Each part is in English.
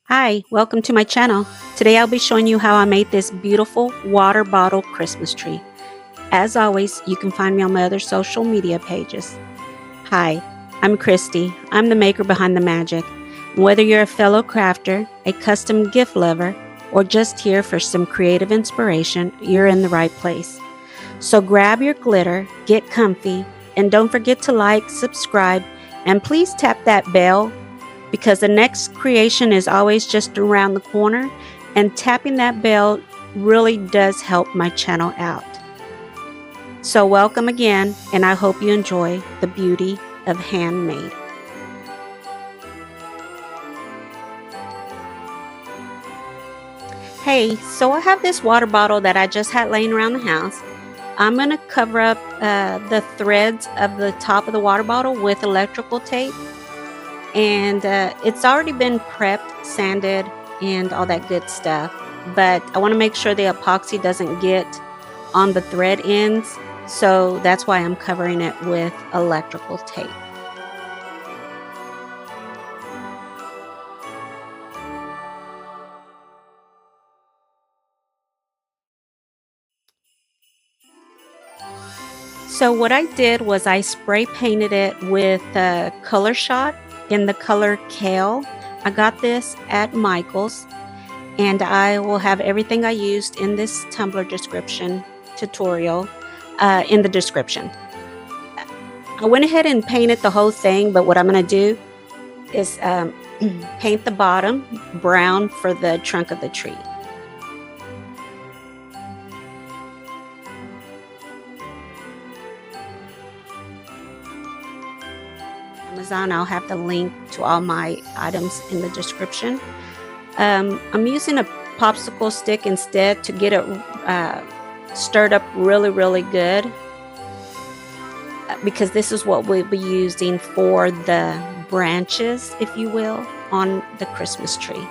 Hi, welcome to my channel. Today I'll be showing you how I made this beautiful water bottle Christmas tree. As always, you can find me on my other social media pages. Hi, I'm Christy. I'm the maker behind the magic. Whether you're a fellow crafter, a custom gift lover, or just here for some creative inspiration, you're in the right place. So grab your glitter, get comfy, and don't forget to like, subscribe, and please tap that bell because the next creation is always just around the corner, and tapping that bell really does help my channel out. So welcome again, and I hope you enjoy the beauty of handmade. Hey, so I have this water bottle that I just had laying around the house. I'm going to cover up the threads of the top of the water bottle with electrical tape. And it's already been prepped, sanded, and all that good stuff. But I want to make sure the epoxy doesn't get on the thread ends. So that's why I'm covering it with electrical tape. So what I did was I spray painted it with Colorshot in the color Kale. I got this at Michael's, and I will have everything I used in this tumbler description tutorial in the description. I went ahead and painted the whole thing, but what I'm going to do is paint the bottom brown for the trunk of the tree. Amazon, I'll have the link to all my items in the description. I'm using a popsicle stick instead to get it stirred up really good, because this is what we'll be using for the branches, if you will, on the Christmas tree.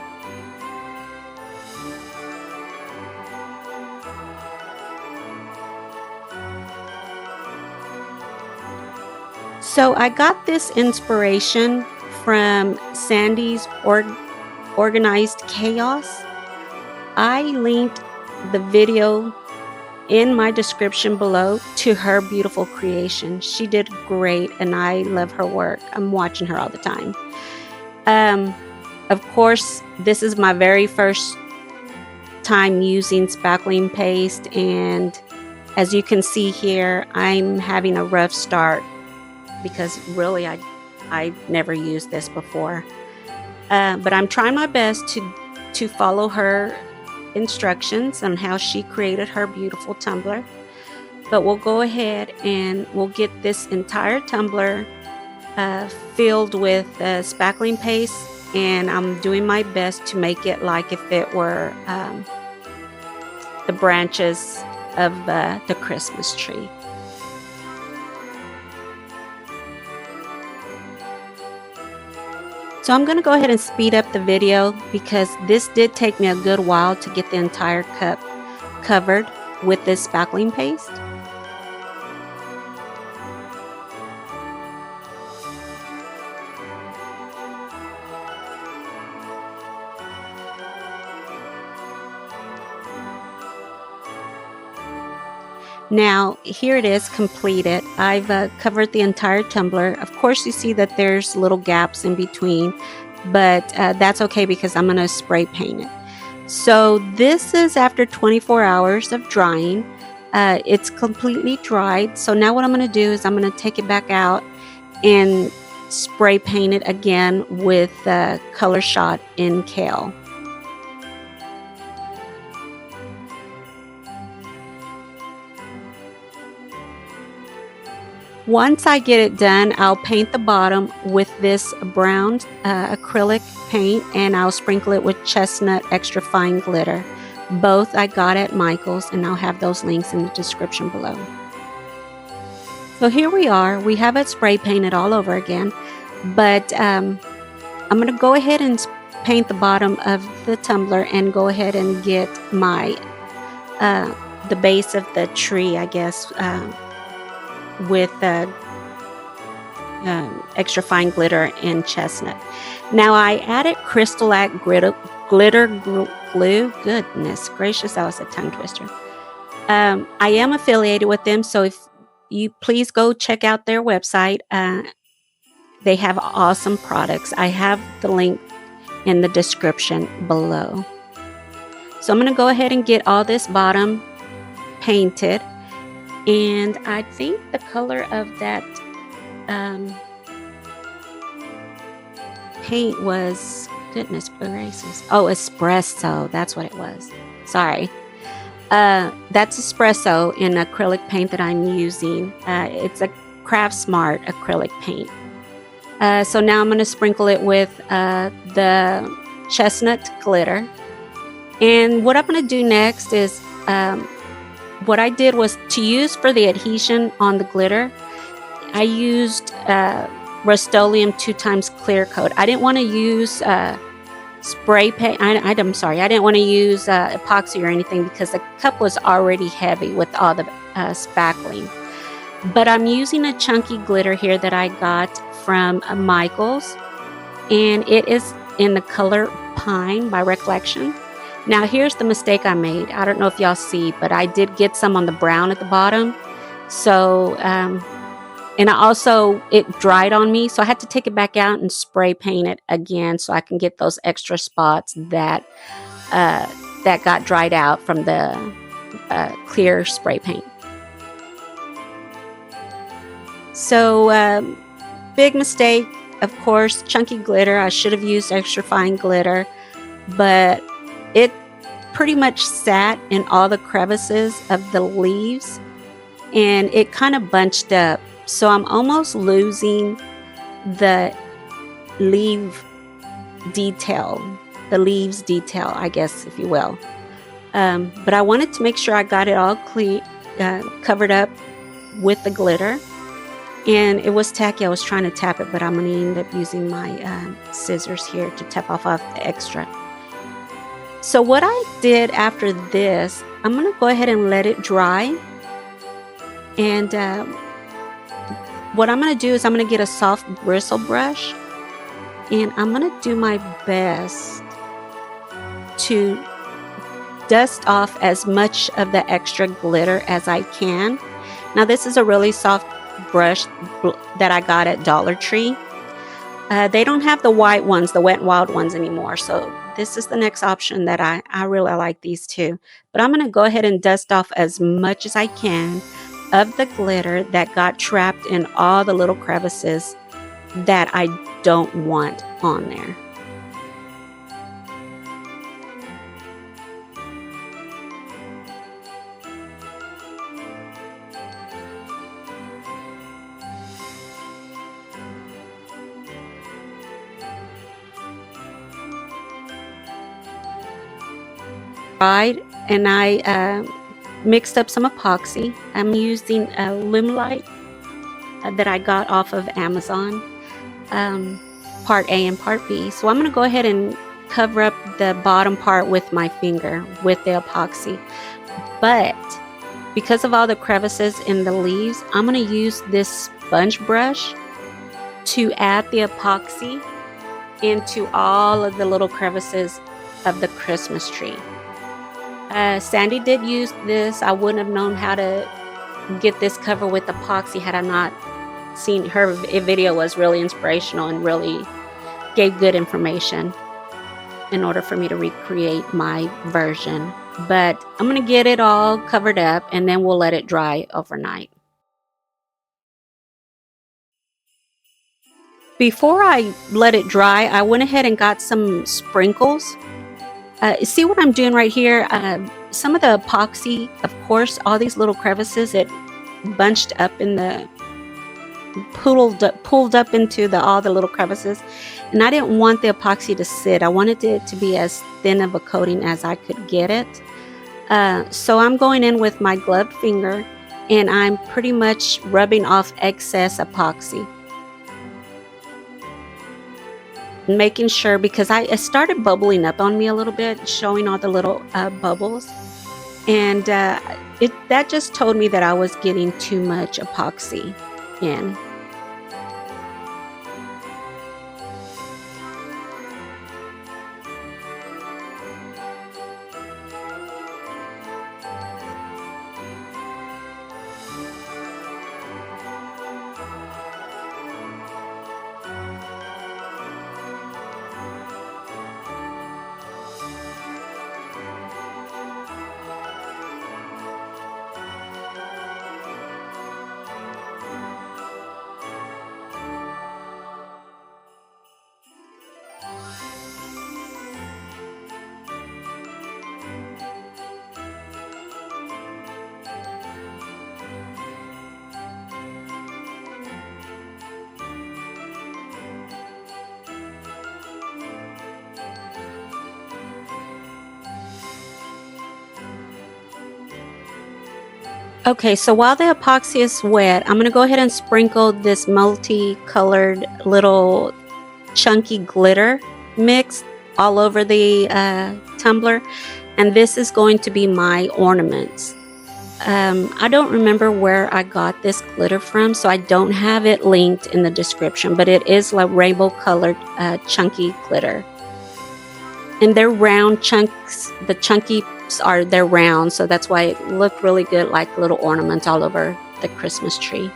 So I got this inspiration from Sandy's Organized Chaos. I linked the video in my description below to her beautiful creation. She did great, and I love her work. I'm watching her all the time. Of course, this is my very first time using spackling paste, and as you can see here, I'm having a rough start because really I never used this before. But I'm trying my best to follow her instructions on how she created her beautiful tumbler. But we'll go ahead and we'll get this entire tumbler filled with spackling paste, and I'm doing my best to make it like if it were the branches of the Christmas tree. So I'm going to go ahead and speed up the video because this did take me a good while to get the entire cup covered with this spackling paste. Now, here it is completed. I've covered the entire tumbler. Of course, you see that there's little gaps in between, but that's okay because I'm going to spray paint it. So this is after 24 hours of drying. It's completely dried. So now what I'm going to do is I'm going to take it back out and spray paint it again with Colorshot in Kale. Once I get it done, I'll paint the bottom with this brown acrylic paint, and I'll sprinkle it with Chestnut extra fine glitter. Both I got at Michael's, and I'll have those links in the description below. So here we are. We have it spray painted all over again, but I'm going to go ahead and paint the bottom of the tumbler and go ahead and get my the base of the tree, I guess, with extra fine glitter in Chestnut. Now I added Crystalite glitter glue. Goodness gracious, that was a tongue twister. I am affiliated with them, so if you please go check out their website. They have awesome products. I have the link in the description below. So I'm going to go ahead and get all this bottom painted. And I think the color of that paint was, goodness gracious. Oh, Espresso. That's what it was. Sorry. That's Espresso in acrylic paint that I'm using. It's a Craftsmart acrylic paint. So now I'm going to sprinkle it with the Chestnut glitter. And what I'm going to do next is, what I did was to use for the adhesion on the glitter, I used Rust-Oleum 2x clear coat. I didn't want to use spray paint. I'm sorry, I didn't want to use epoxy or anything because the cup was already heavy with all the spackling. But I'm using a chunky glitter here that I got from Michael's, and it is in the color Pine by Recollections. Now here's the mistake I made. I don't know if y'all see, but I did get some on the brown at the bottom. So, and I also, it dried on me, so I had to take it back out and spray paint it again so I can get those extra spots that that got dried out from the clear spray paint. So, big mistake, of course, chunky glitter. I should have used extra fine glitter, but it pretty much sat in all the crevices of the leaves and it kind of bunched up. So I'm almost losing the leaves detail, I guess, if you will. But I wanted to make sure I got it all clean, covered up with the glitter. And it was tacky. I was trying to tap it, but I'm going to end up using my scissors here to tap off the extra. So what I did after this, I'm going to go ahead and let it dry. And what I'm going to do is I'm going to get a soft bristle brush. And I'm going to do my best to dust off as much of the extra glitter as I can. Now this is a really soft brush that I got at Dollar Tree. They don't have the white ones, the Wet n Wild ones anymore. So this is the next option that I really like these two. But I'm going to go ahead and dust off as much as I can of the glitter that got trapped in all the little crevices that I don't want on there. And I mixed up some epoxy. I'm using a Limelight that I got off of Amazon, part A and part B. So I'm going to go ahead and cover up the bottom part with my finger with the epoxy. But because of all the crevices in the leaves, I'm going to use this sponge brush to add the epoxy into all of the little crevices of the Christmas tree. Sandy did use this. I wouldn't have known how to get this cover with epoxy had I not seen her video. Was really inspirational and really gave good information in order for me to recreate my version. But I'm going to get it all covered up and then we'll let it dry overnight. Before I let it dry, I went ahead and got some sprinkles. See what I'm doing right here? Some of the epoxy, of course, all these little crevices, it bunched up in the, pulled up into all the little crevices. And I didn't want the epoxy to sit. I wanted it to be as thin of a coating as I could get it. So I'm going in with my gloved finger and I'm pretty much rubbing off excess epoxy. Making sure, because it started bubbling up on me a little bit, showing all the little bubbles, and that just told me that I was getting too much epoxy in. Okay, so while the epoxy is wet, I'm going to go ahead and sprinkle this multicolored little chunky glitter mix all over the tumbler, and this is going to be my ornaments. I don't remember where I got this glitter from, so I don't have it linked in the description, but it is like rainbow colored chunky glitter. And they're round chunks. The chunky they're round, so that's why it looked really good, like little ornaments all over the Christmas tree.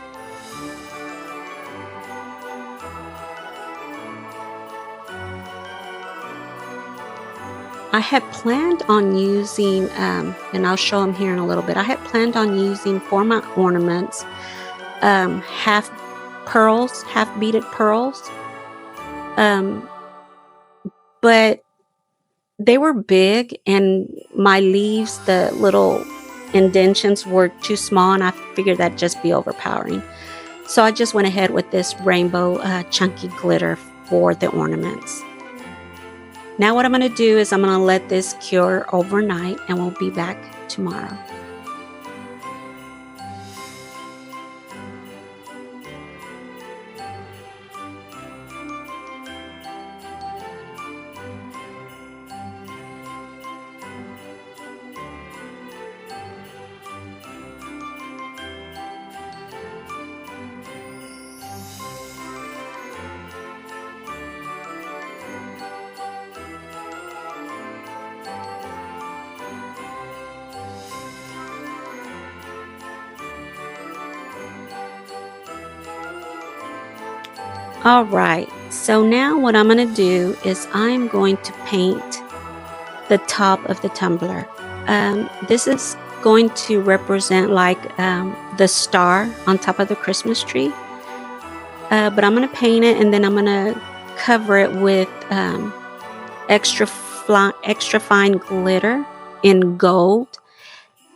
I had planned on using, and I'll show them here in a little bit, I had planned on using for my ornaments half beaded pearls, but they were big and my leaves, the little indentions were too small, and I figured that'd just be overpowering. So I just went ahead with this rainbow chunky glitter for the ornaments. Now what I'm going to do is I'm going to let this cure overnight, and we'll be back tomorrow. All right, so now what I'm going to do is I'm going to paint the top of the tumbler. This is going to represent like the star on top of the Christmas tree. But I'm going to paint it, and then I'm going to cover it with extra fine glitter in gold.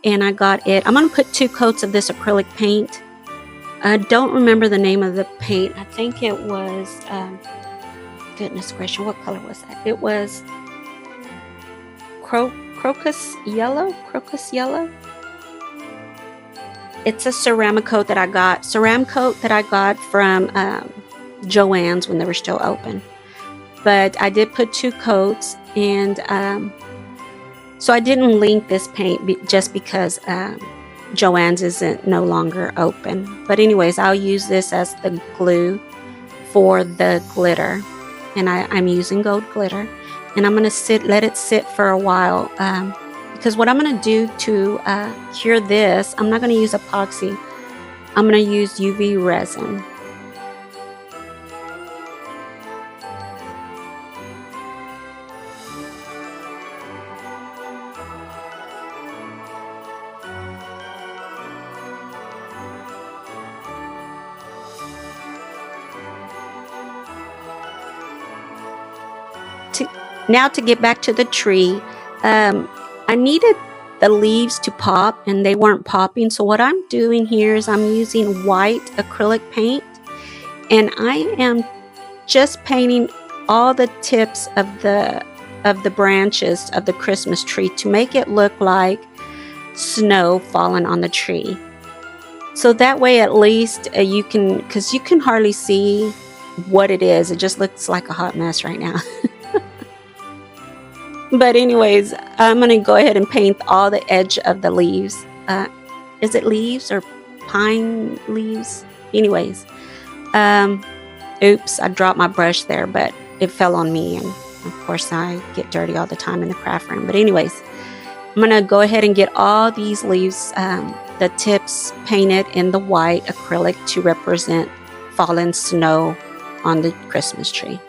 And I got it. I'm going to put 2 coats of this acrylic paint. I don't remember the name of the paint. I think it was, goodness gracious, what color was that? It was crocus yellow. It's a ceramic coat that I got from Joann's when they were still open. But I did put 2 coats, and so I didn't link this paint just because Joann's isn't no longer open. But anyways, I'll use this as the glue for the glitter, and I'm using gold glitter, and I'm gonna let it sit for a while, because what I'm gonna do to cure this, I'm not gonna use epoxy. I'm gonna use UV resin. Now to get back to the tree, I needed the leaves to pop, and they weren't popping. So what I'm doing here is I'm using white acrylic paint, and I am just painting all the tips of the branches of the Christmas tree to make it look like snow falling on the tree. So that way at least you can hardly see what it is. It just looks like a hot mess right now. But anyways, I'm going to go ahead and paint all the edge of the leaves. Is it leaves or pine leaves? Anyways, oops, I dropped my brush there, but it fell on me. And of course, I get dirty all the time in the craft room. But anyways, I'm going to go ahead and get all these leaves, the tips painted in the white acrylic to represent fallen snow on the Christmas tree.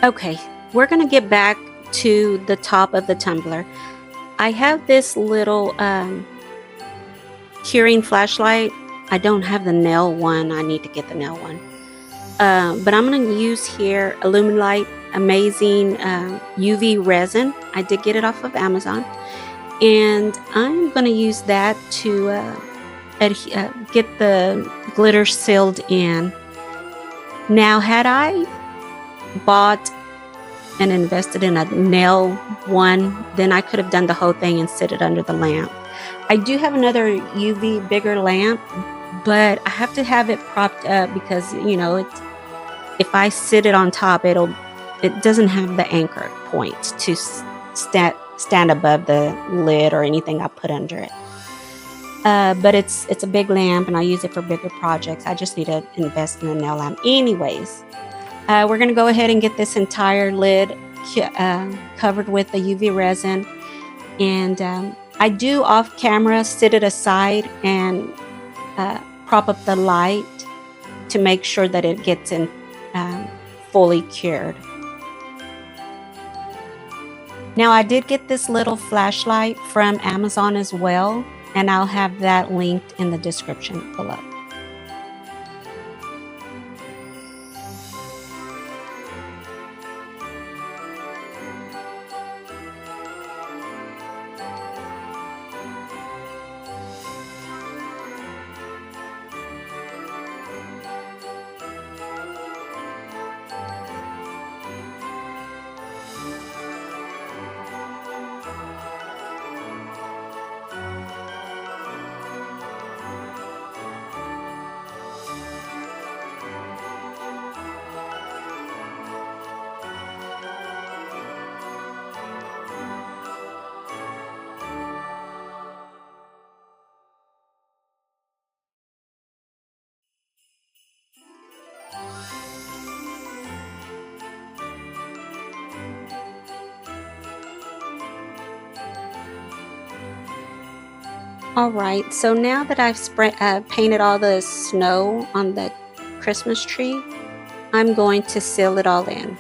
Okay, we're gonna get back to the top of the tumbler. I have this little curing flashlight. I don't have the nail one. I need to get the nail one. But I'm going to use here Illuminate Amazing UV resin. I did get it off of Amazon. And I'm going to use that to get the glitter sealed in. Now, had I bought and invested in a nail one, then I could have done the whole thing and sit it under the lamp. I do have another UV bigger lamp, but I have to have it propped up because, you know, if I sit it on top, it doesn't have the anchor point to stand above the lid or anything I put under it. But it's a big lamp and I use it for bigger projects. I just need to invest in a nail lamp. Anyways, we're going to go ahead and get this entire lid covered with the UV resin. And I do off camera sit it aside and prop up the light to make sure that it gets in fully cured. Now I did get this little flashlight from Amazon as well, and I'll have that linked in the description below. Alright, so now that I've painted all the snow on the Christmas tree, I'm going to seal it all in.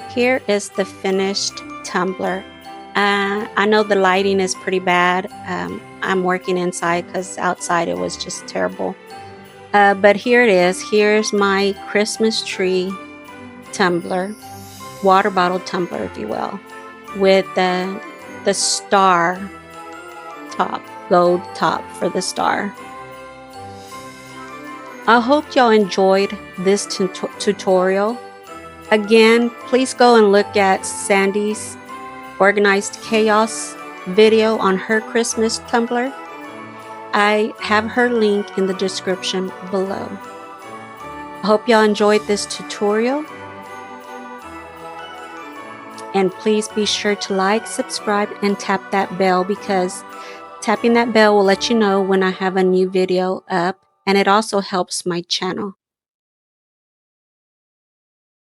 Here is the finished tumbler. I know the lighting is pretty bad. I'm working inside because outside it was just terrible. But here it is. Here's my Christmas tree tumbler, water bottle tumbler, if you will, with the star top, gold top for the star. I hope y'all enjoyed this tutorial. Again, please go and look at Sandy's Organized Chaos video on her Christmas tumbler. I have her link in the description below. I hope y'all enjoyed this tutorial. And please be sure to like, subscribe, and tap that bell, because tapping that bell will let you know when I have a new video up, and it also helps my channel.